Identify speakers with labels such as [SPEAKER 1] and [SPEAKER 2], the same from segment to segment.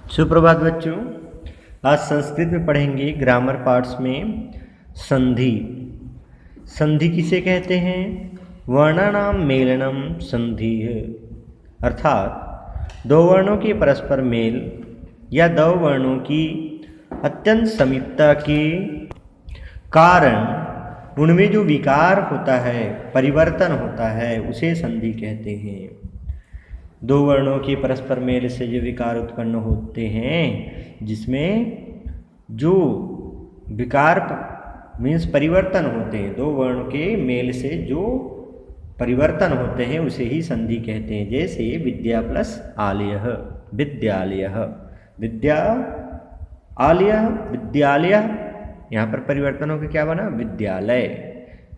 [SPEAKER 1] सुप्रभात बच्चों। आज संस्कृत में पढ़ेंगे ग्रामर पार्ट्स में संधि। संधि किसे कहते हैं? वर्णानाम मेलनम संधि, अर्थात दो वर्णों के परस्पर मेल या दो वर्णों की अत्यंत समीपता के कारण उनमें जो विकार होता है, परिवर्तन होता है, उसे संधि कहते हैं। दो वर्णों के परस्पर मेल से जो विकार उत्पन्न होते हैं, जिसमें जो विकार मीन्स परिवर्तन होते हैं, दो वर्णों के मेल से जो परिवर्तन होते हैं उसे ही संधि कहते हैं। जैसे विद्या प्लस आलयः, विद्यालयः, विद्या आलयः, विद्यालयः, यहाँ पर परिवर्तन होकर क्या बना? विद्यालय।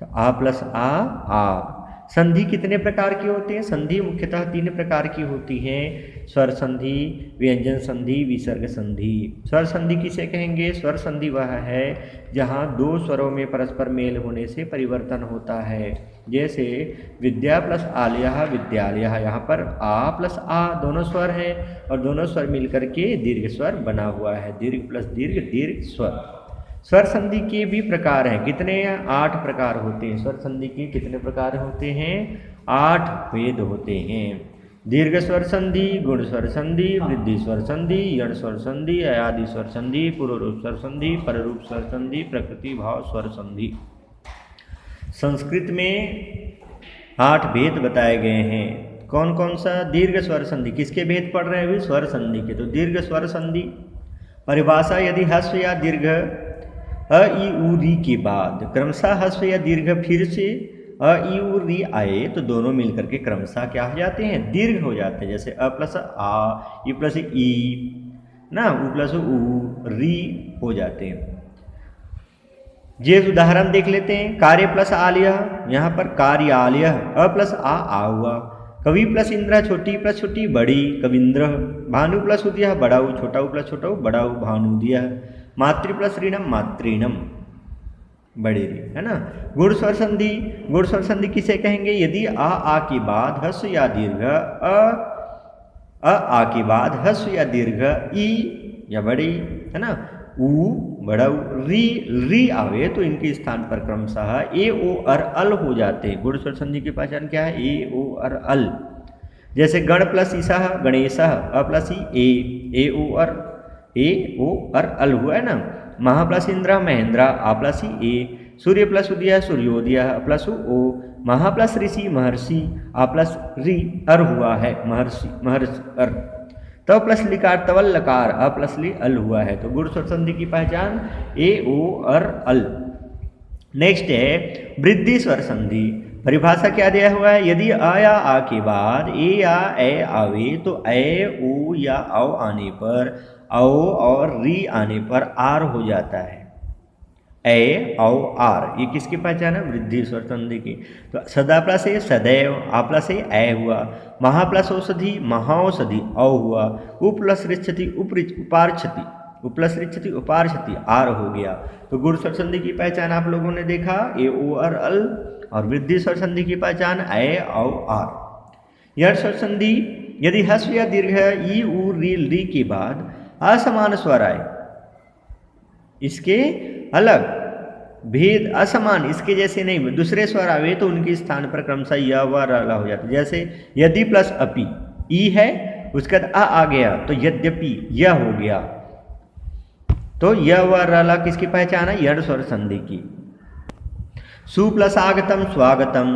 [SPEAKER 1] तो आ प्लस आ। संधि कितने प्रकार की होती है? संधि मुख्यतः तीन प्रकार की होती है: स्वर संधि, व्यंजन संधि, विसर्ग संधि। स्वर संधि किसे कहेंगे? स्वर संधि वह है जहाँ दो स्वरों में परस्पर मेल होने से परिवर्तन होता है। जैसे विद्या प्लस आलयः, विद्यालयः, यहाँ पर आ प्लस आ दोनों स्वर हैं और दोनों स्वर मिलकर के दीर्घ स्वर बना हुआ है। दीर्घ प्लस दीर्घ, दीर्घ स्वर। स्वर संधि के भी प्रकार हैं। कितने? 8 प्रकार होते हैं। स्वर संधि के कितने प्रकार होते हैं? 8 भेद होते हैं। दीर्घ स्वर संधि, गुण स्वर संधि, वृद्धि स्वर संधि, यण स्वर संधि, अयादि स्वर संधि, पूर्वरूप स्वर संधि, पररूप स्वर संधि, प्रकृति भाव स्वर संधि। संस्कृत में 8 भेद बताए गए हैं। कौन कौन सा? दीर्घ स्वर संधि। किसके भेद पढ़ रहे हैं अभी? स्वर संधि के। तो दीर्घ स्वर संधि परिभाषा: यदि ह्रस्व या दीर्घ अ ई उ री के बाद क्रमशः ह्रस्व या दीर्घ फिर से अ ई उ री आए तो दोनों मिलकर के क्रमशः क्या हो जाते हैं? दीर्घ हो जाते हैं। जैसे अ प्लस आ, ई प्लस ई ना, उ प्लस उ, री हो जाते हैं। ये उदाहरण देख लेते हैं। कार्य प्लस आलयः, यहाँ पर कार्यालयः, अ प्लस आ हुआ। कवि प्लस इंद्र, छोटी प्लस छोटी बड़ी, कविंद्र। भानु प्लस उदयः, बड़ा उ, छोटा उ प्लस छोटा उ, बड़ा उ, भानुदयः। मातृ प्लस ऋणम, मातृणम, बड़े ऋण, है ना। गुण स्वर संधि। गुण स्वर संधि किसे कहेंगे? यदि आ के बाद ह्रस्व या दीर्घ आ के बाद ह्रस्व या दीर्घ ई या बड़ी, है ना, उ बड़ा उ, री आवे तो इनके स्थान पर क्रमशः ए ओ अर अल हो जाते हैं। गुण स्वर संधि की पहचान क्या है? ए ओ अर अल। जैसे गण प्लस ईसः, गणेशः, अ प्लस ए ओ अर, ए ओ अर अल हुआ है ना। महा प्लस इंद्र, महेंद्र, आ प्लस ए। सूर्य प्लस उदय, सूर्योदय, प्लस ओ। महा प्लस ऋषि, महर्षि, आ प्लस री, अर हुआ है, महर्षि, महर्षि अर। तव प्लस लिकार, तवल लकार, अ प्लस ली, अल हुआ है। तो गुण स्वर संधि की पहचान ए ओ अर अल। नेक्स्ट है वृद्धि स्वर संधि। परिभाषा क्या दिया हुआ है? यदि अ या आ के बाद ए या ए आवे तो ए ओ या औ आने पर, औ और री आने पर आर हो जाता है। ए औ आर, ये किसकी पहचान है? वृद्धि स्वर संधि की। तो सदा प्लस ए सदैव, आ प्लस ए हुआ। महा प्लस औषधि, महाऔषधि, औ हुआ। उ प्लस ऋक्षति, उपार्क्षति, उ प्लस ऋक्षति, उपार्क्षति, आर हो गया। तो गुण स्वर संधि की पहचान आप लोगों ने देखा ए ओ अर अल, और वृद्धि स्वर संधि की पहचान ए औ आर। यण स्वर संधि: यदि ह्रस्व या दीर्घ ई उ री के बाद असमान स्वर आए, इसके अलग भेद असमान, इसके जैसे नहीं, दूसरे स्वर आवे तो उनके स्थान पर क्रमशः य व र हो जाता है। जैसे यदि प्लस अपि, ई है उसके बाद आ गया तो यद्यपि यह हो गया। तो य व र किसकी पहचान है? यण स्वर संधि की। सु प्लस आगतम, स्वागतम,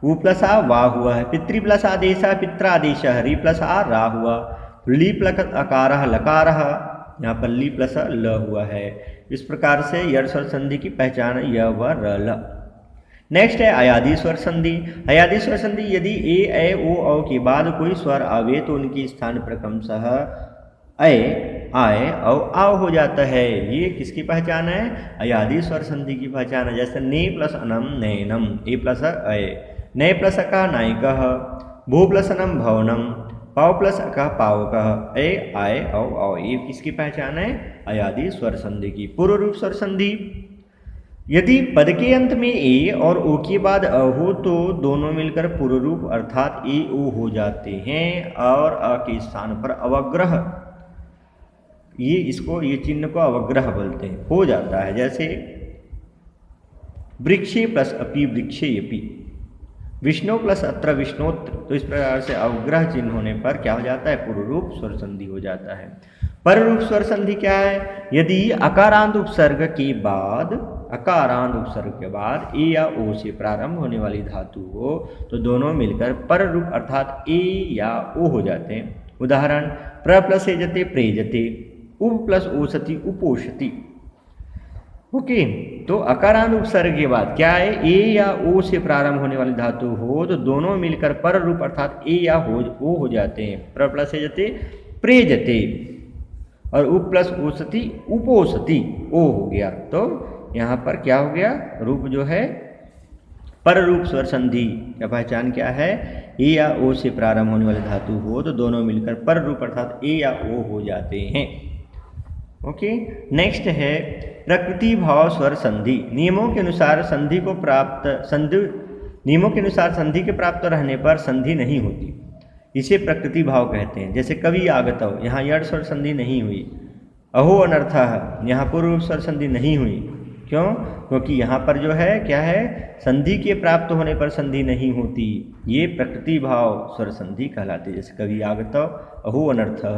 [SPEAKER 1] उ प्लस आ वाह हुआ है। पितृ प्लस आदेश, पित्रादेश, री प्लस आ रा हुआ। ली प्लस अकार, लकार, यहाँ पर ली प्लस ल हुआ है। इस प्रकार से यण स्वर संधि की पहचान य व र ल। नेक्स्ट है अयादि स्वर संधि। अयादि स्वर संधि: यदि ए ओ औ के बाद कोई स्वर आवे तो उनके स्थान पर क्रमशः ए आए और आओ हो जाता है। ये किसकी पहचान है? अयादि स्वर संधि की पहचान है। जैसे ने प्लस अनम, नैनम, ए प्लस अय, नय प्लस का नायकः, भू प्लस अनम, भवनम, पाव प्लस अका, पावकः, ए आए औ, ये किसकी पहचान है? अयादि स्वर संधि की। पूर्व रूप स्वर संधि: यदि पद के अंत में ए और ओ के बाद अ हो तो दोनों मिलकर पूर्व रूप अर्थात ए ओ हो जाते हैं और अ के स्थान पर अवग्रह ये चिन्ह को अवग्रह बोलते हैं, हो जाता है। जैसे वृक्षे प्लस अपि वृक्षे अपि, विष्णु प्लस अत्र विष्णोत्र, तो इस प्रकार से अवग्रह चिन्ह होने पर क्या हो जाता है, पूर्व रूप स्वर संधि हो जाता है। पर रूप स्वर संधि क्या है, यदि अकारांत उपसर्ग के बाद ए या ओ से प्रारंभ होने वाली धातु हो तो दोनों मिलकर पर रूप अर्थात ए या ओ हो जाते हैं। उदाहरण प्र प्लस एजते प्रेजते, उप प्लस ओसति उपोषति। ओके, तो अकारांत उपसर्ग के बाद क्या है, ए या ओ से प्रारंभ होने वाली धातु हो तो दोनों मिलकर पर रूप अर्थात ए या ओ हो जाते हैं। प्र प्लस एजते प्रेजते और उप प्लस ओसति उपोसति, ओ हो गया। तो यहाँ पर क्या हो गया, रूप जो है पर रूप स्वर संधि का पहचान क्या है, ए या ओ से प्रारंभ होने वाली धातु हो तो दोनों मिलकर पर रूप अर्थात ए या ओ हो जाते हैं। ओके, नेक्स्ट है प्रकृति भाव स्वर संधि। नियमों के अनुसार संधि के प्राप्त रहने पर संधि नहीं होती, इसे प्रकृति भाव कहते हैं। जैसे कवि आगतव, यहाँ यड़ स्वर संधि नहीं हुई। अहो अनर्थः, यहाँ पूर्व स्वर संधि नहीं हुई। क्यों, क्योंकि यहाँ पर जो है क्या है, संधि के प्राप्त होने पर संधि नहीं होती, ये प्रकृति भाव स्वर संधि कहलाते हैं। जैसे कवि आगतव, अहो अनर्थः,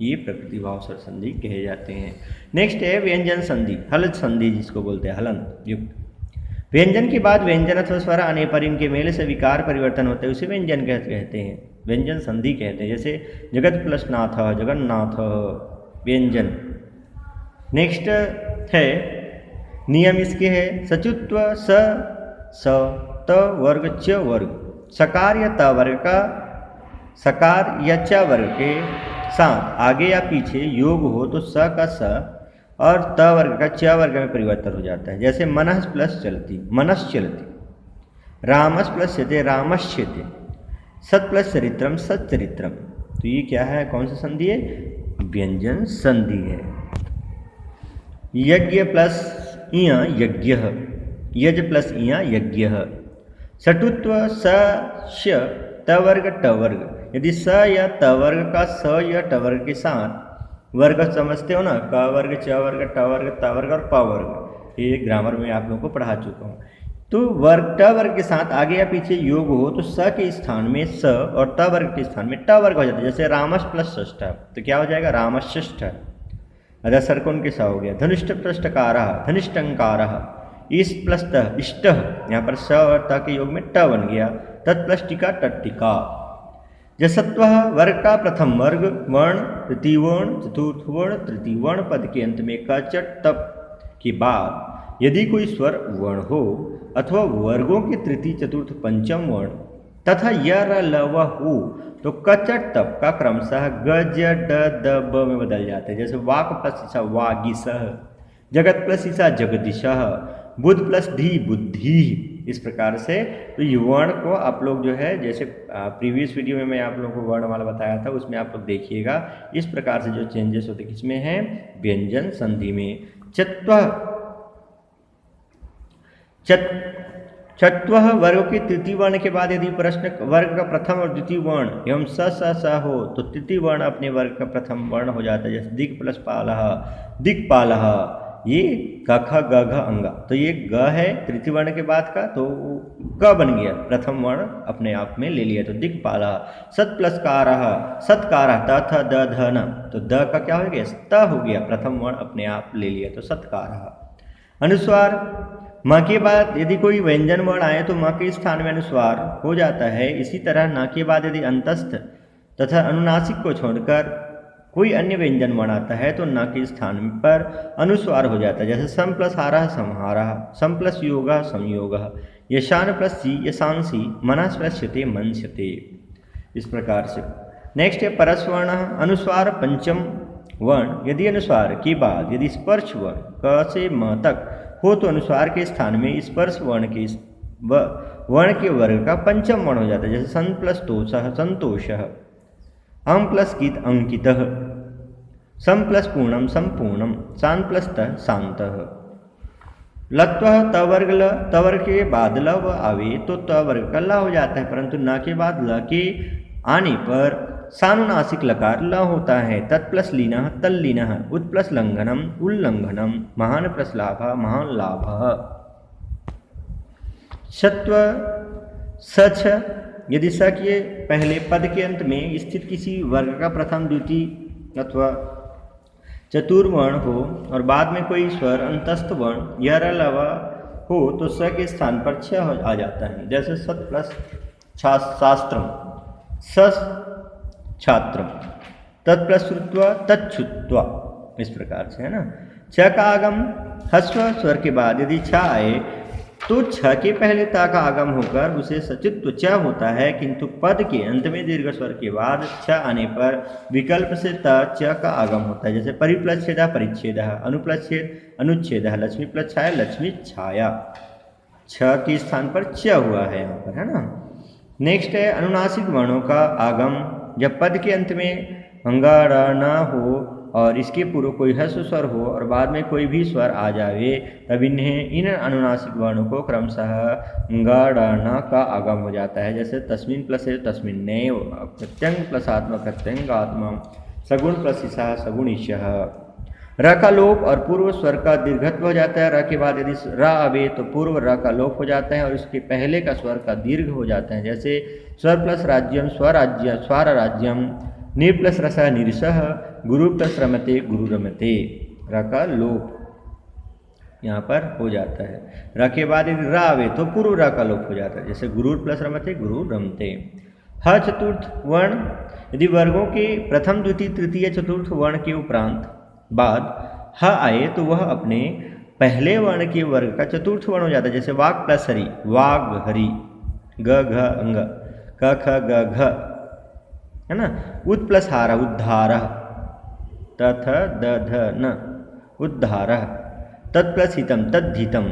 [SPEAKER 1] ये प्रकृति भाव स्वर संधि कहे जाते हैं। नेक्स्ट है व्यंजन संधि, हलज संधि जिसको बोलते हैं, हलंत युक्त। व्यंजन के बाद व्यंजन अथवा स्वर आने पर इनके मेल से विकार परिवर्तन होते हैं, उसे व्यंजन कहते हैं, व्यंजन संधि कहते हैं। जैसे जगत प्लस नाथ, जगन्नाथ, व्यंजन। नेक्स्ट है नियम इसके है सचुत्व स त वर्ग च वर्ग, सकार या त वर्ग का सकार या च वर्ग के साथ आगे या पीछे योग हो तो स का स और त वर्ग का च वर्ग में परिवर्तन हो जाता है। जैसे मनस प्लस चलती, मनस चलती, रामस प्लस चते, रामश्यते, सत प्लस चरित्रम, सच्चरित्रम। तो ये क्या है, कौन सा संधि है, व्यंजन संधि है। यज्ञ प्लस इय यज्ञ, यज प्लस इय यज्ञ। सटुत्व स श त वर्ग ट वर्ग, यदि स या त वर्ग का स या ट वर्ग के साथ वर्ग समझते हो ना, क वर्ग च वर्ग ट वर्ग त वर्ग और प वर्ग, ये ग्रामर में आप लोगों को पढ़ा चुका हूँ। तो वर्ग ट वर्ग के साथ आगे या पीछे योग हो तो स के स्थान में स और त वर्ग के स्थान में ट वर्ग हो जाता है। जैसे रामस प्लस षष्ठ, तो क्या हो जाएगा, रामश्ष्ठ। अदा सरकोन के सा हो गया। धनुष्ट पृष्ठकार, धनिष्टंकार, इस प्लस त इष्ट, यहाँ पर स और त के योग में ट बन गया। तत्प्लस टिका टट्टिका। जसत्व वर्ग का प्रथम वर्ग वर्ण, तृतीय वर्ण, चतुर्थ वर्ण, तृतीय वर्ण पद के अंत में क च तप के बाद यदि कोई स्वर वर्ण हो अथवा वर्गों के तृतीय चतुर्थ पंचम वर्ण तथा य र ल व हो तो कचट तप का क्रमशः ग ज ड द ब में बदल जाते हैं। जैसे वाक प्लस ईसा वागिसह, जगत प्लस ईसा जगदीशः, बुद्ध प्लस धी बुद्धि। इस प्रकार से तो ये वर्ण को आप लोग जो है, जैसे प्रीवियस वीडियो में मैं आप लोगों को वर्णमाला बताया था, उसमें आप लोग देखिएगा इस प्रकार से जो चेंजेस होते किसमें हैं, व्यंजन संधि में। चत्वः वर्ग के तृतीय वर्ण के बाद यदि प्रश्न वर्ग का प्रथम और द्वितीय वर्ण एवं स हो तो तृतीय वर्ण अपने वर्ग का प्रथम वर्ण हो जाता है। जैसे दिक् प्लस पालः, दिक्पालः, ये क ख ग घ अंगा, तो ये ग है तृतीय वर्ण के बाद का, तो क बन गया, प्रथम वर्ण अपने आप में ले लिया, तो दिक्पालः। सत प्लस कारः, सत्कारः, त थ द ध न, तो द का क्या हो गया, त हो गया, प्रथम वर्ण अपने आप ले लिया, तो सत्कारः। अनुस्वार, म के बाद यदि कोई व्यंजन वर्ण आए तो म के स्थान में अनुस्वार हो जाता है। इसी तरह न के बाद यदि अंतस्थ तथा अनुनासिक को छोड़कर कोई अन्य व्यंजन वर्ण आता है तो न के स्थान पर अनुस्वार हो जाता है। जैसे सम प्लस हारः संहारः, सम प्लस योगः संयोगः, यशान प्लस सी यशांसी, मनस प्लस श्यते मनश्यते। इस प्रकार से नेक्स्ट है परस्वर्ण, अनुस्वार पंचम वर्ण यदि अनुस्वार के बाद यदि स्पर्श वर्ण क से म तक हो तो अनुस्वार के स्थान में स्पर्श वर्ण के वर्ग का पंचम वर्ण हो जाता है। जैसे सन प्लस तोषः संतोषः, अं प्लस कित अंकितः, सम प्लस पूर्णम संपूर्णम, शान प्लस त शांतः। लत्वः तवर्ग ल, तवर्ग के बाद ल व आवे तो तवर्ग का ल हो जाता है, परंतु न के बाद ल के आने पर सानुनासिक लकार ल होता है। तत् प्लस लीनः तल्लीनः, उत प्लस लंघनम उल्लंघनम, महान प्लस लाभः महान लाभः। सत्व सच, यदि स के पहले पद के अंत में स्थित किसी वर्ग का प्रथम द्वितीय अथवा चतुर्वर्ण हो और बाद में कोई स्वर अंतस्थ वर्ण यह अलावा हो तो स के स्थान पर छ आ जाता है। जैसे सत प्लस शास्त्रम, सस छात्रम, तत् प्लस श्रुत्वा तच्छुत्वा, इस प्रकार से है ना। छ का आगम ह्रस्व स्वर के बाद यदि छ आए तो छ के पहले ता का आगम होकर उसे सचित्व च होता है, किंतु पद के अंत में दीर्घ स्वर के बाद छ आने पर विकल्प से त च का आगम होता है। जैसे परिप्लस छेदा परिच्छेद, अनुप्लस छेद अनुच्छेद, लक्ष्मी प्लस छाया लक्ष्मी छाया, छ के स्थान पर च हुआ है यहाँ पर, है ना। नेक्स्ट है अनुनासिक वर्णों का आगम। जब पद के अंत में हंगारा न हो और इसके पूर्व कोई ह्रस्व स्वर हो और बाद में कोई भी स्वर आ जावे तब इन अनुनासिक वर्णों को क्रमशः गाड़ाना का आगम हो जाता है। जैसे तस्मिन प्लस है तस्मिन्नेव, प्रत्यंग प्लस आत्मा प्रत्यंग आत्मा, सगुण प्लस ईशः सगुण ईशः। र का लोप और पूर्व स्वर का दीर्घत्व हो जाता है। र के बाद यदि र आवे तो पूर्व र का लोप हो जाता है और इसके पहले का स्वर का दीर्घ हो जाता है। जैसे स्वर प्लस राज्यम स्वराज्य स्वार राज्यम, नि प्लस रसः निरसः, गुरु प्लस रमते गुरु रमते। र का लोप यहाँ पर हो जाता है। र के बाद यदि र आवे तो पूर्व र का लोप हो जाता है। जैसे गुरु प्लस रमते गुरु रमते। ह चतुर्थ वर्ण, यदि वर्गों के प्रथम द्वितीय तृतीय चतुर्थ वर्ण के उपरांत बाद ह आए तो वह अपने पहले वर्ण के वर्ग का चतुर्थ वर्ण हो जाता है। जैसे वाग प्लस हरि वाग हरि, ग घ अंग, क ख ग घ, है ना। उत प्लस हार उद्धार, त थ द ध न उद्धार, तत् प्लस हितम तद्धितम।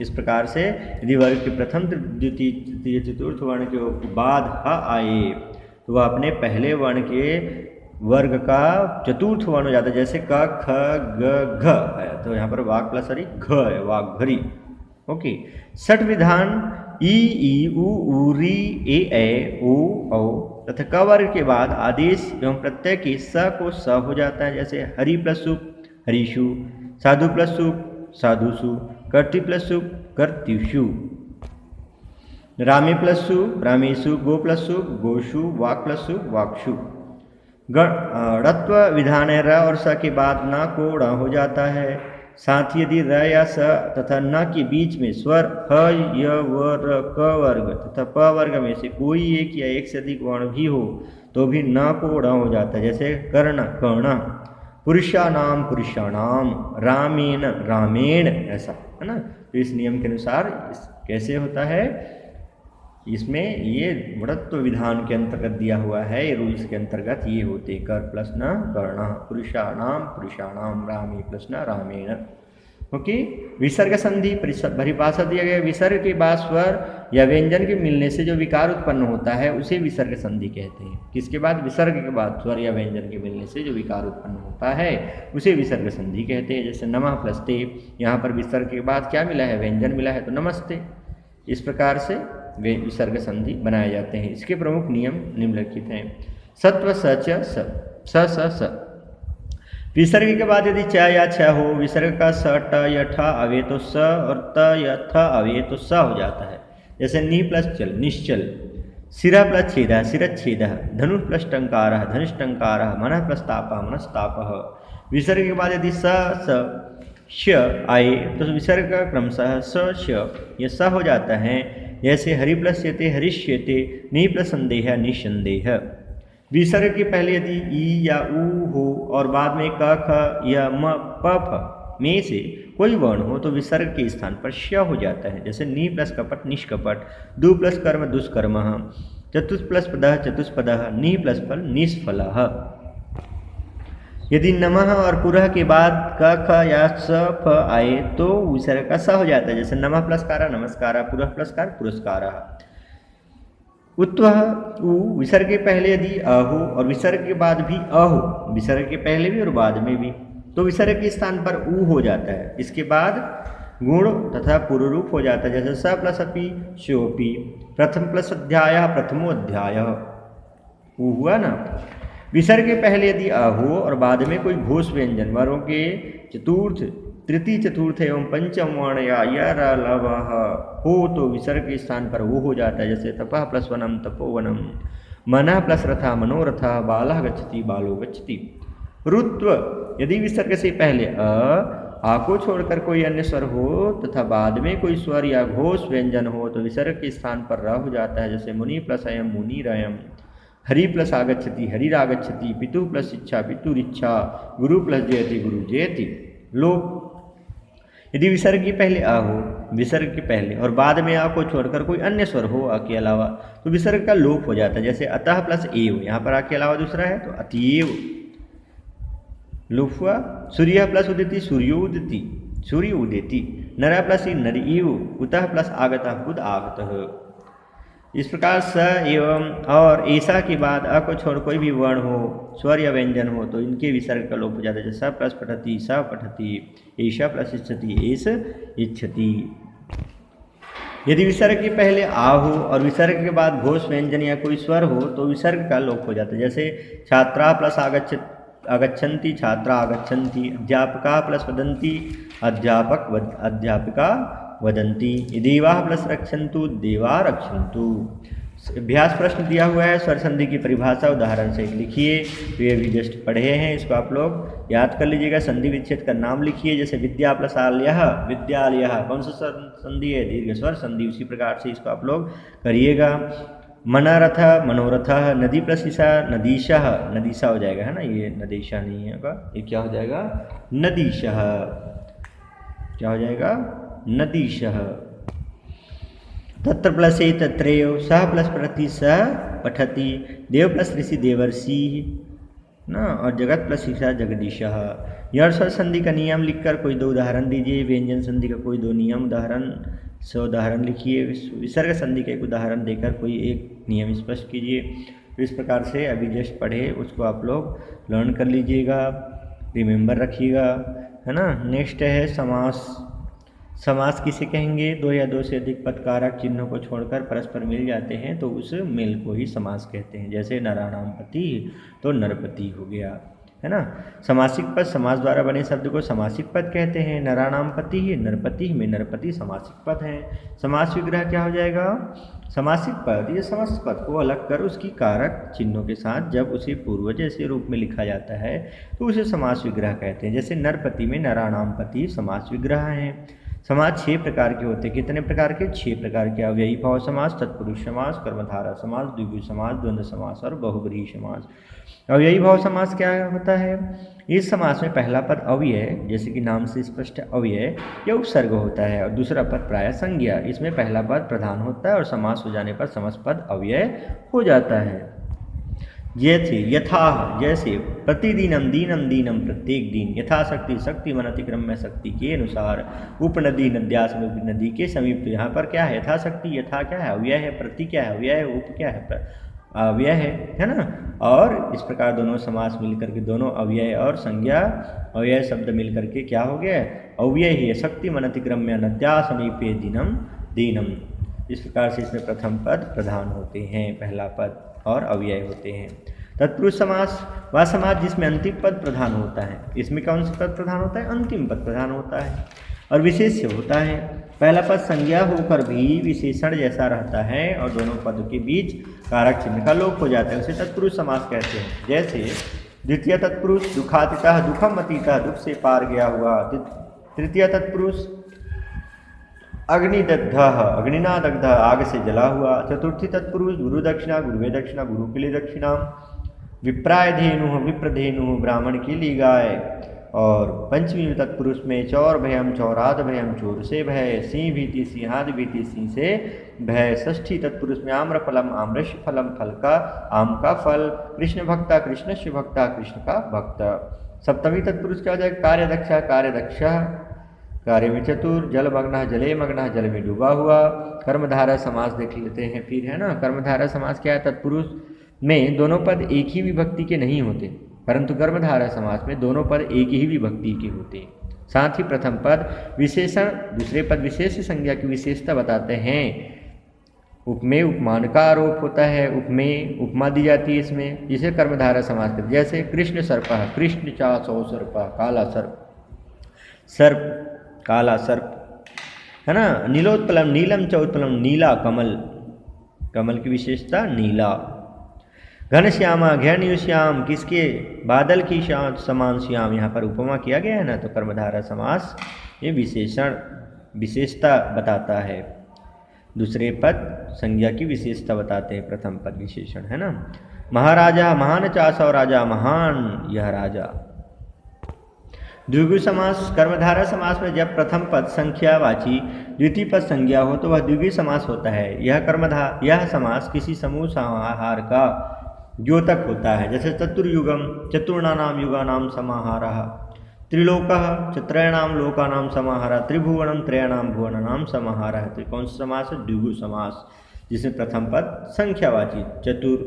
[SPEAKER 1] इस प्रकार से यदि वर्ग के प्रथम द्वितीय तृतीय चतुर्थ वर्ण के बाद ह आए तो वह अपने पहले वर्ण के वर्ग का चतुर्थ वर्ण हो जाता है। जैसे क ख ग घ है तो यहाँ पर वाग प्लस हरि घ है वाग घरी। ओके। षट विधान ई ई उ री ए ओ औ तथा क वर्ग के बाद आदेश एवं प्रत्यय के स को स हो जाता है। जैसे हरि प्लस सुप हरिषु, साधु प्लस सुप साधुषु, कर्ति प्लस सुप कर्तिषु, रामे प्लस सु रामेशु, गो प्लस सु गोषु, वाक प्लस सु वाक्षु। गणत्व विधान है। र और स के बाद न को ण हो जाता है। साथ ही यदि र या स तथा न के बीच में स्वर ह य व र क वर्ग तथा प वर्ग में से कोई एक या एक से अधिक वर्ण भी हो तो भी न को ण हो जाता है। जैसे कर्ण कर्ण, पुरुषाणाम पुरुषाणाम, रामेण रामेण, ऐसा है ना। तो इस नियम के अनुसार कैसे होता है, इसमें ये वृत्व विधान के अंतर्गत दिया हुआ है। ये रूल्स के अंतर्गत ये होते कर प्लस न कर्ण, पुरुषाणाम पुरुषाणाम, रामे प्लस न रामेण। ओके। विसर्ग संधि परिभाषा दिया गया। विसर्ग के बाद स्वर या व्यंजन के मिलने से जो विकार उत्पन्न होता है उसे विसर्ग संधि कहते हैं। किसके बाद? विसर्ग के बाद स्वर या व्यंजन के मिलने से जो विकार उत्पन्न होता है उसे विसर्ग संधि कहते हैं। जैसे नमः प्लस ते, यहाँ पर विसर्ग के बाद क्या मिला है? व्यंजन मिला है तो नमस्ते। इस प्रकार से वे विसर्ग संधि बनाए जाते हैं। इसके प्रमुख नियम निम्नलिखित हैं। सत्व सच स विसर्ग के बाद यदि च या छ हो, विसर्ग का स ट या ठ आवे तो स और त या थ आवे तो स हो जाता है। जैसे नि प्लस चल निश्चल, सिरा प्लस छेद शिरच्छेद, धनुष प्लस टंकार धनुष टंकार, मनः प्लस ताप मनस्ताप। विसर्ग के बाद यदि स श आए तो विसर्ग का क्रमशः स श यह स हो जाता है। जैसे हरि प्लस शेते हरिष्येते, नि प्लस संदेह निसंदेह। विसर्ग के पहले यदि ई या ऊ हो और बाद में क ख या म प फ में से कोई वर्ण हो तो विसर्ग के स्थान पर श हो जाता है। जैसे नि प्लस कपट निष्कपट, दु प्लस कर्म दुष्कर्म, चतुष प्लस पदः चतुष्पदः, नि प्लस फल निष्फलः। यदि नमः और पुरः के बाद क ख या स फ आए तो विसर्ग का स हो जाता है। जैसे नमः प्लस कार नमस्कार, पुरः प्लस कार पुरस्कार। उत्वह उ विसर्ग के पहले यदि अ हो और विसर्ग के बाद भी अ हो, विसर्ग के पहले भी और बाद में भी, तो विसर्ग के स्थान पर उ हो जाता है। इसके बाद गुण तथा पूर्व रूप हो जाता है। जैसे स प्लस अपि शोपि, प्रथम प्लस अध्याय प्रथमो अध्याय, उ हुआ ना। विसर्ग के पहले यदि आ हो और बाद में कोई घोष व्यंजन वर्णों के चतुर्थ, तृतीय, चतुर्थ एवं पंचम वर्ण या य र ल व ह हो तो विसर्ग के स्थान पर वो हो जाता है। जैसे तपः प्लस वनम तपोवनम, मनः प्लस रथा मनोरथा, बालः गच्छति बालो गच्छति। रुत्व यदि विसर्ग से पहले आ को छोड़कर कोई अन्य स्वर हो तथा बाद में कोई स्वर या घोष व्यंजन हो तो विसर्ग के स्थान पर र हो जाता है। जैसे मुनि प्लस अयम मुनिरयम, हरि प्लस आगच्छति हरिरागच्छति, पितु प्लस इच्छा पितुरिच्छा, गुरु प्लस जयति गुरु जयति। लोप यदि विसर्ग के पहले आ हो, विसर्ग के पहले और बाद में आ को छोड़कर कोई अन्य स्वर हो आ के अलावा तो विसर्ग का लोप हो जाता है। जैसे अतः प्लस एव, यहाँ पर आ के अलावा दूसरा है तो अतएव लोप हुआ। सूर्य प्लस उदिति सूर्यो उदिति सूर्य उदेति, नर प्लस नरईव, उतः प्लस आगतः उद आगतः। इस प्रकार स एवं और ऐसा के बाद अ को छोड़ कोई भी वर्ण हो, स्वर या व्यंजन हो तो इनके विसर्ग का लोप हो जाता है। जैसे स प्लस पठति स पठति, ऐसा प्लस इच्छति एस इच्छति। यदि विसर्ग के पहले आ हो और विसर्ग के बाद घोष व्यंजन या कोई स्वर हो तो विसर्ग का लोप हो जाता है। जैसे छात्रा प्लस आगच्छन्ति छात्रा आगच्छन्ति, अध्यापका प्लस वदन्ति अध्यापक अध्यापिका वदन्ति, देवाः प्लस रक्षन्तु देवा रक्षन्तु। अभ्यास प्रश्न दिया हुआ है, स्वर संधि की परिभाषा उदाहरण से लिखिए। तो ये भी जस्ट पढ़े हैं, इसको आप लोग याद कर लीजिएगा। संधि विच्छेद का नाम लिखिए, जैसे विद्या प्लस आलयः विद्यालयः, कौन सा संधि है? दीर्घ स्वर संधि। उसी प्रकार से इसको आप लोग करिएगा। मनरथ मनोरथ, नदी प्लस ईसा नदीशः, नदीशा हो जाएगा है ना, ये नदीशा नहीं होगा, ये क्या हो जाएगा? नदीशः। क्या हो जाएगा? नदीशः। तत्र प्लस ए तत्रैव, सह प्लस प्रति सह पठति, देव प्लस ऋषि देवर्षि ना, और जगत प्लस ईसा जगदीशः। यह स्वर संधि का नियम लिखकर कोई दो उदाहरण दीजिए। व्यंजन संधि का कोई दो नियम उदाहरण से उदाहरण लिखिए। विसर्ग संधि का एक उदाहरण देकर कोई एक नियम स्पष्ट कीजिए। तो इस प्रकार से अभी जस्ट पढ़े उसको आप लोग लर्न कर लीजिएगा, रिमेंबर रखिएगा, है ना। नेक्स्ट है समास। समास किसे कहेंगे? दो या दो से अधिक पद कारक चिन्हों को छोड़कर परस्पर मिल जाते हैं तो उस मेल को ही समास कहते हैं। जैसे नराणाम पति तो नरपति हो गया, है ना। समासिक पद समास द्वारा बने शब्द को समासिक पद कहते हैं। नराणाम पति ही नरपति में नरपति समासिक पद है। समास विग्रह क्या हो जाएगा? समासिक पद ये समस्त पद को अलग कर उसकी कारक चिन्हों के साथ जब उसे पूर्वज जैसे रूप में लिखा जाता है तो उसे समास विग्रह कहते हैं। जैसे नरपति में नराणाम पति समास विग्रह है। समास 6 प्रकार के होते हैं। कितने प्रकार के? 6 प्रकार के। अव्ययी भाव समास, तत्पुरुष समास, कर्मधारय समास, द्विगु समास, द्वंद्व समास और बहुब्रीहि समास। अव्ययी भाव समास क्या होता है? इस समास में पहला पद अव्यय, जैसे कि नाम से स्पष्ट है अव्यय, या उपसर्ग होता है और दूसरा पद प्रायः संज्ञा। इसमें पहला पद प्रधान होता है और समास हो जाने पर समस्त पद अव्यय हो जाता है। जैसे यथा, जैसे प्रतिदिनम दीनम दीनम प्रत्येक दिन, यथाशक्ति शक्ति मन अतिक्रम्य शक्ति के अनुसार, उपनदी नद्या समीप नदी के समीप। यहाँ पर क्या है? यथाशक्ति, यथा क्या है? अव्यय है, प्रति क्या है? अव्यय है, उप क्या है? अव्यय है ना। और इस प्रकार दोनों समास मिलकर के दोनों अव्यय और संज्ञा अव्यय शब्द मिलकर के क्या हो गया? अव्यय ही शक्ति मन अतिक्रम्य नद्या समीपे दिनम दीनम। इस प्रकार से इसमें प्रथम पद प्रधान होते हैं, पहला पद और अव्यय होते हैं। तत्पुरुष समास वह समास जिसमें अंतिम पद प्रधान होता है। इसमें कौन सा पद प्रधान होता है? अंतिम पद प्रधान होता है और विशेष्य होता है। पहला पद संज्ञा होकर भी विशेषण जैसा रहता है और दोनों पदों के बीच कारक चिन्ह का लोप हो जाता है, उसे तत्पुरुष समास कहते हैं। जैसे द्वितीय तत्पुरुष दुखातीतः दुखम अतीतः, दुख से पार गया हुआ। तृतीय तत्पुरुष अग्निदग्ध अग्निना दग्ध, आग से जला हुआ। चतुर्थी तत्पुरुष गुरु दक्षिणा गुरुवे दक्षिणा, गुरु के लिए दक्षिणा। विप्राय धेनु विप्रधेनु, ब्राह्मण के लिए गाय। और पंचमी तत्पुरुष में चौर भयम चौराद भयम, चोर से भय। सिंह भीति सिंहादि भीति, सिंह से भय। षष्ठी तत्पुरुष में आम्रफलम आम्रस्य फलम, फल का आम का फल। कृष्ण भक्ता कृष्णस्य भक्ता, कृष्ण का भक्त। सप्तमी तत्पुरुष क्या हो जाएगा? कार्यदक्षा कार्यदक्षा, कार्य में चतुर। जलमग्न जले मग्न, जल में डूबा हुआ। कर्मधारय समास देख लेते हैं फिर, है ना। कर्मधारय समास क्या है? तत्पुरुष में दोनों पद एक ही विभक्ति के नहीं होते, परंतु कर्मधारय समास में दोनों पद एक ही विभक्ति के होते हैं। साथ ही प्रथम पद विशेषण, दूसरे पद विशेष संज्ञा की विशेषता बताते हैं। उपमेय उपमान का आरोप होता है, उपमेय उपमा दी जाती है इसमें, जिसे कर्मधारय समास करते हैं। जैसे कृष्ण सर्पः, कृष्ण चा सौ सर्पः, काला सर्प, सर्प काला सर्प, है ना। नीलोत्पलम, नीलम च उत्पलम, नीला कमल, कमल की विशेषता नीला। घनश्यामा, घैर्यश्याम, किसके, बादल की समान श्याम, यहाँ पर उपमा किया गया है ना, तो कर्मधारय समास ये विशेषण विशेषता बताता है। दूसरे पद संज्ञा की विशेषता बताते हैं, प्रथम पद विशेषण, है ना। महाराजा, महान चासौ राजा, महान यह राजा। द्विगु समास, कर्मधारय समास में जब प्रथम पद संख्यावाची द्वितीय पद संज्ञा हो तो वह द्विगु समास होता है। यह समास किसी समूह समाहार का द्योतक होता है। जैसे चतुर्युगम, चतुर्णानाम युगानाम समाहारः, त्रिलोकः, चत्रयाणाम लोकानाम समाहारः, त्रिभुवनम त्रयाणाम भुवनानाम समाहारः। तो कौन सा समास है, द्विगु समास, जिसमें प्रथम पद संख्यावाची चतुर,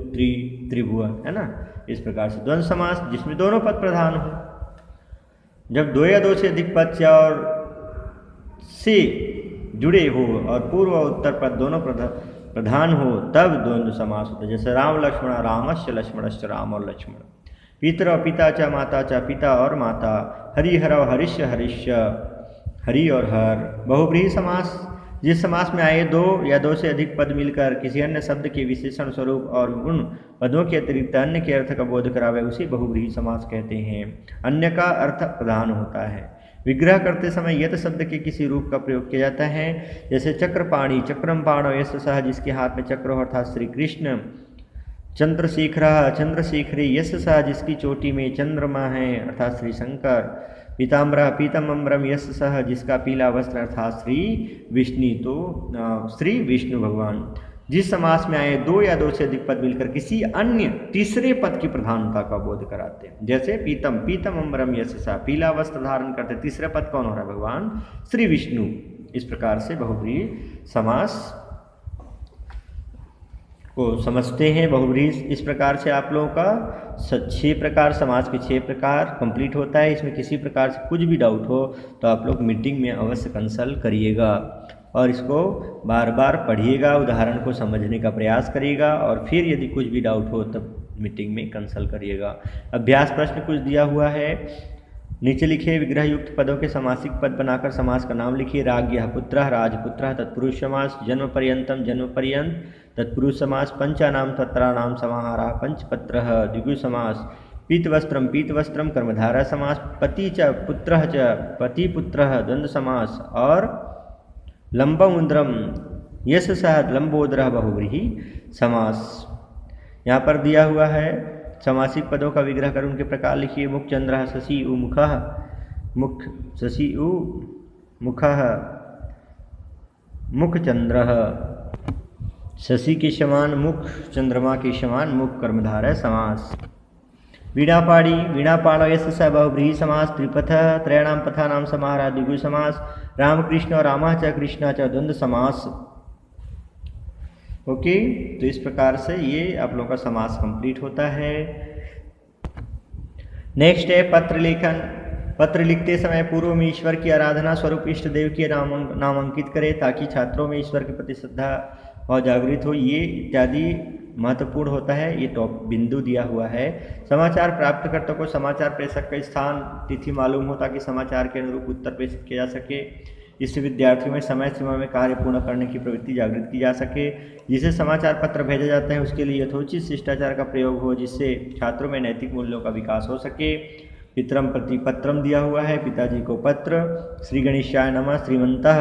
[SPEAKER 1] त्रिभुवन, है ना। इस प्रकार से द्वंद्व समास, जिसमें दोनों पद प्रधान हो। जब दो या दो से अधिक पद से और से जुड़े हो और पूर्व और उत्तर पद दोनों प्रधान हो तब द्वंद्व समास होता है। जैसे राम लक्ष्मण, रामस्य लक्ष्मणश्च, राम और लक्ष्मण। पितर और पिता च, माता च, पिता और माता। हरिहर और हरिष्य, हरिष्य, हरि और हर। बहुव्रीहि समास, जिस समास में आए दो या दो से अधिक पद मिलकर किसी अन्य शब्द के विशेषण स्वरूप और उन पदों के अतिरिक्त अन्य के अर्थ का बोध करावे उसे बहुव्रीहि समास कहते हैं। अन्य का अर्थ प्रधान होता है। विग्रह करते समय यत शब्द के किसी रूप का प्रयोग किया जाता है। जैसे चक्रपाणी, चक्रम पाणो यस्य सः, जिसके हाथ में चक्र हो अर्थात श्री कृष्ण। चंद्रशेखरः, चंद्रशेखरी यस्य सः, जिसकी चोटी में चंद्रमा है अर्थात श्री शंकर। पीताम्बरः, पीतमम्बरम यस्य सः, जिसका पीला वस्त्र अर्थात श्री विष्णु, तो श्री विष्णु भगवान। जिस समास में आए दो या दो से अधिक पद मिलकर किसी अन्य तीसरे पद की प्रधानता का बोध कराते हैं। जैसे पीतम, पीतमम्बरम यस्य सः, पीला वस्त्र धारण करते, तीसरा पद कौन हो रहा है, भगवान श्री विष्णु। इस प्रकार से बहुव्रीहि समास को समझते हैं। बहुव्रीहि इस प्रकार से आप लोगों का 6 प्रकार, समाज के 6 प्रकार कंप्लीट होता है। इसमें किसी प्रकार से कुछ भी डाउट हो तो आप लोग मीटिंग में अवश्य कंसल्ट करिएगा और इसको बार बार पढ़िएगा, उदाहरण को समझने का प्रयास करिएगा और फिर यदि कुछ भी डाउट हो तब मीटिंग में कंसल्ट करिएगा। अभ्यास प्रश्न कुछ दिया हुआ है, नीचे लिखिए विग्रह युक्त पदों के समासिक पद बनाकर समास का नाम लिखिए। राज्ञः, पुत्रः, राजपुत्रः, तत्पुरुष समास। जन्म पर्यंतम, जन्म पर्यंत, तत्पुरुष समास। पंचानाम तत्राणाम समाहारः, पंचपत्रः, द्विगु समास। पीतवस्त्रम, पीतवस्त्रम, कर्मधारय समास। पति च, पुत्रः च, पतिपुत्रः, द्वंद्व समास। और लंबमुद्रम यस्य सः, लंबोदरः, बहुव्रीहि समास। यहाँ पर दिया हुआ है समासिक पदों का विग्रह कर उनके प्रकार लिखिए। मुखचंद्रः, शशि उ मुखः, मुख शशि उ मुखः, मुखचंद्रः, शशि के समान मुख, चंद्रमा के समान मुख, कर्मधारय समास। वीणापाणी, वीणापाणो यस्य सः, बहुव्रीहि समास। त्रिपथः, त्रयाणाम पथानाम समाहारः, द्विगु समास। रामकृष्ण और रामः च, कृष्णा च, द्वंद्व समास। ओके, तो इस प्रकार से ये आप लोगों का समास कंप्लीट होता है। नेक्स्ट है पत्र लेखन। पत्र लिखते समय पूर्व में ईश्वर की आराधना स्वरूप इष्ट देव के नाम अंकित करें ताकि छात्रों में ईश्वर के प्रति श्रद्धा और जागृत हो, ये इत्यादि महत्वपूर्ण होता है। ये टॉप बिंदु दिया हुआ है। समाचार प्राप्तकर्ता को समाचार प्रेषक का स्थान, तिथि मालूम हो ताकि समाचार के अनुरूप उत्तर प्रेषित किया जा सके। इससे विद्यार्थियों में समय सीमा में कार्य पूर्ण करने की प्रवृत्ति जागृत की जा सके। जिसे समाचार पत्र भेजा जाता है उसके लिए यथोचित शिष्टाचार का प्रयोग हो, जिससे छात्रों में नैतिक मूल्यों का विकास हो सके। पितरम प्रति पत्रम दिया हुआ है, पिताजी को पत्र। श्री गणेशाय नमः, श्रीमन्तः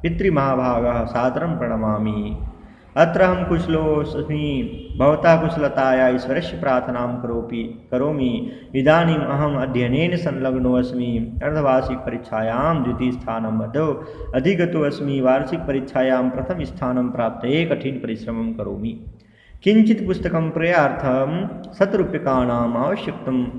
[SPEAKER 1] पितृमहाभागः सादरं प्रणमामि। अत्र हम कुशलोऽस्मि, भवतः कुशलताया ईश्वरस्य प्रार्थनां करोमि। इदानीम् अहम् अध्ययनेन संलग्नोऽस्मि। अर्धवार्षिक परीक्षायां द्वितीय स्थानं अधिगतोऽस्मि। वार्षिक परीक्षायां प्रथम स्थानं प्राप्तये कठिन परिश्रमं करोमि। किंचित पुस्तकं क्रयार्थं 100 रूप्यकाणाम्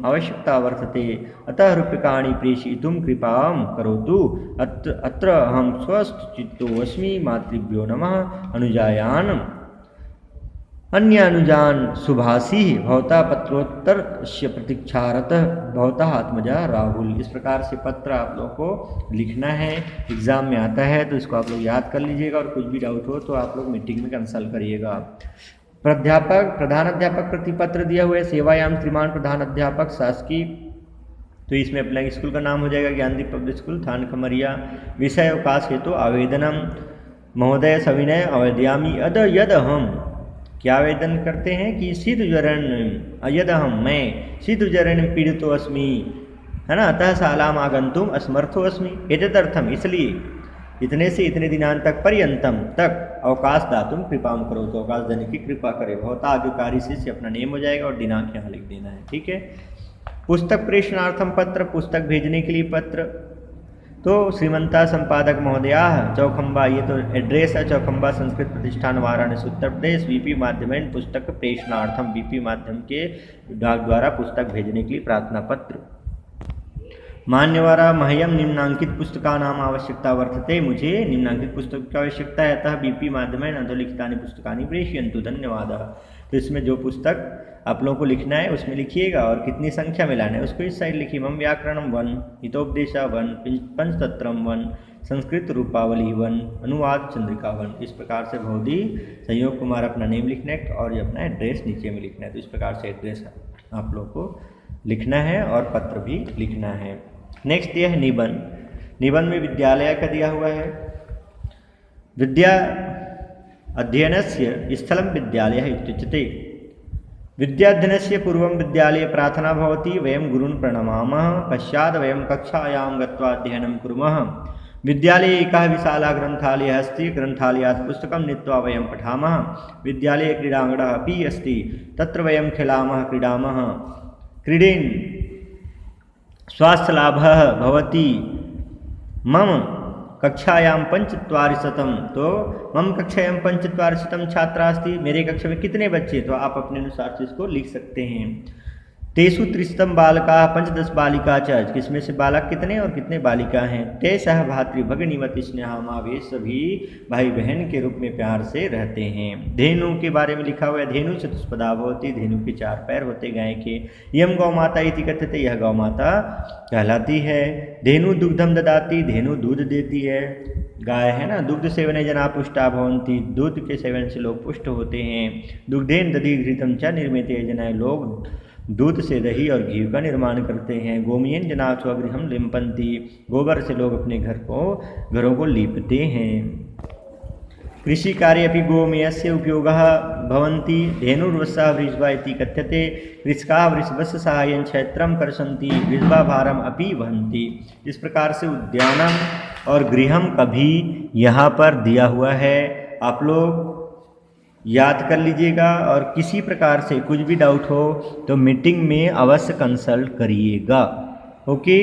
[SPEAKER 1] आवश्यकता वर्तते, अतः रूप्यकाणि प्रेषयितुं कृपां करोतु। अत्र अहं स्वस्थचित्तो अस्मि। मातृभ्यो नमः। अनुजायान् अन्यानुजान सुभाषी भवता पत्रोत्तर प्रतीक्षारत भवता आत्मजा राहुल। इस प्रकार से पत्र आप लोगों को लिखना है, एग्जाम में आता है तो इसको आप लोग याद कर लीजिएगा और कुछ भी डाउट हो तो आप लोग मीटिंग में कंसल्ट करिएगा। प्रधान अध्यापक प्रति पत्र दिया हुआ है, सेवायाम श्रीमान प्रधान अध्यापक शासकीय, तो इसमें अपना स्कूल का नाम हो जाएगा ज्ञानदीप पब्लिक स्कूल थान खमरिया। विषय अवकाश हेतु आवेदनम महोदय सविनय आवेदयामी अद यद हम, क्या आवेदन करते हैं कि शीतज्वरण यद हम मैं शीतज्वरण पीड़ितो अस्मि, है ना, अतः शालाम आगंतुम असमर्थो अस्मि एतदर्थम, इसलिए इतने से इतने दिनांत तक पर्यंतम तक अवकाश दातुम कृपाम करो, तो अवकाश देने की कृपा करे। भवता अधिकारी से अपना नेम हो जाएगा और दिनांक यहाँ लिख देना है, ठीक है। पुस्तक प्रेषणार्थम पत्र, पुस्तक भेजने के लिए पत्र, तो श्रीमंता संपादक महोदया चौखंबा, ये तो एड्रेस है, चौखंबा संस्कृत प्रतिष्ठान वाराणसी उत्तर प्रदेश, वीपी माध्यमेन पुस्तक प्रेषणार्थम, वीपी माध्यम के डाक द्वारा पुस्तक भेजने के लिए प्रार्थना पत्र। मान्यवरा मह्यम निम्नांकित पुस्तका नाम आवश्यकता वर्तते, मुझे निम्नांकित पुस्तक की आवश्यकता है, अतः बीपी माध्यमेन अधोलिखितानि पुस्तकानि प्रेषयन्तु, धन्यवाद। तो इसमें जो पुस्तक आप लोगों को लिखना है उसमें लिखिएगा और कितनी संख्या में लाना है उसको इस साइड लिखिए। मम व्याकरणम 1, हितोपदेशा 1, पंचतंत्रम 1, संस्कृत रूपावली 1, अनुवाद चंद्रिका 1। इस प्रकार से भौदी संयोग कुमार अपना नेम लिखना है और ये अपना एड्रेस नीचे में लिखना है। तो इस प्रकार से एड्रेस आप लोग को लिखना है और पत्र भी लिखना है। नेक्स्ट ये है निबंध। निबंध में विद्यालय का दिया हुआ है, विद्या अध्ययनस्य स्थलं विद्यालयः इत्युच्यते। विद्याध्ययनस्य पूर्वं विद्यालये प्रार्थना भवति, वयं गुरून् प्रणमामः, पश्चात् वयं कक्षायां गत्वा अध्ययनं कुर्मः। विद्यालये एकः विशालः ग्रन्थालयः अस्ति, ग्रन्थालयात् पुस्तकं नीत्वा वयं पठामः। विद्यालये क्रीडाङ्गणः अपि अस्ति, तत्र वयं खेलामः, क्रीडामः। क्रीडेन स्वास्थ्यलाभः भवति। मम कक्षायां 45, तो मम कक्षायां 45 छात्रा अस्ति, मेरे कक्षा में कितने बच्चे, तो आप अपने अनुसार से इसको लिख सकते हैं। तेषु 30 बालका 15 बालिका च, किसमें से बालक कितने और कितने बालिका हैं। ते सह भातृ भगिनीवती स्नेहामा, वे सभी भाई बहन के रूप में प्यार से रहते हैं। धेनु के बारे में लिखा हुआ है, धेनु चतुष्पदा भवति, धेनु के 4 पैर होते गाय के। यम गौ माता इति कथ्यते, यह गौ माता कहलाती है। धेनु दुग्धम ददाति, धेनु दूध देती है, गाय है ना। दुग्ध सेवने जना पुष्टा भवन्ति, दूध के सेवन से लोग पुष्ट होते हैं। दुग्धेन दधि घृतम च निर्मिते जना, लोग दूध से दही और घी का निर्माण करते हैं। गोमयेन जना स्वगृहम लिम्पन्ति, गोबर से लोग अपने घरों को लीपते हैं। कृषि कार्य अपि गोमयस्य उपयोगः भवन्ति। धेनुर्वस्सः वृषभा इति कथ्यते, कृषकाः वृषभस्य साहाय्येन क्षेत्रं कर्षन्ति, वृषभा भारम अपि वहन्ति। इस प्रकार से उद्यानम और गृहम का भी यहाँ पर दिया हुआ है, आप लोग याद कर लीजिएगा। और किसी प्रकार से कुछ भी डाउट हो तो मीटिंग में अवश्य कंसल्ट करिएगा। ओके।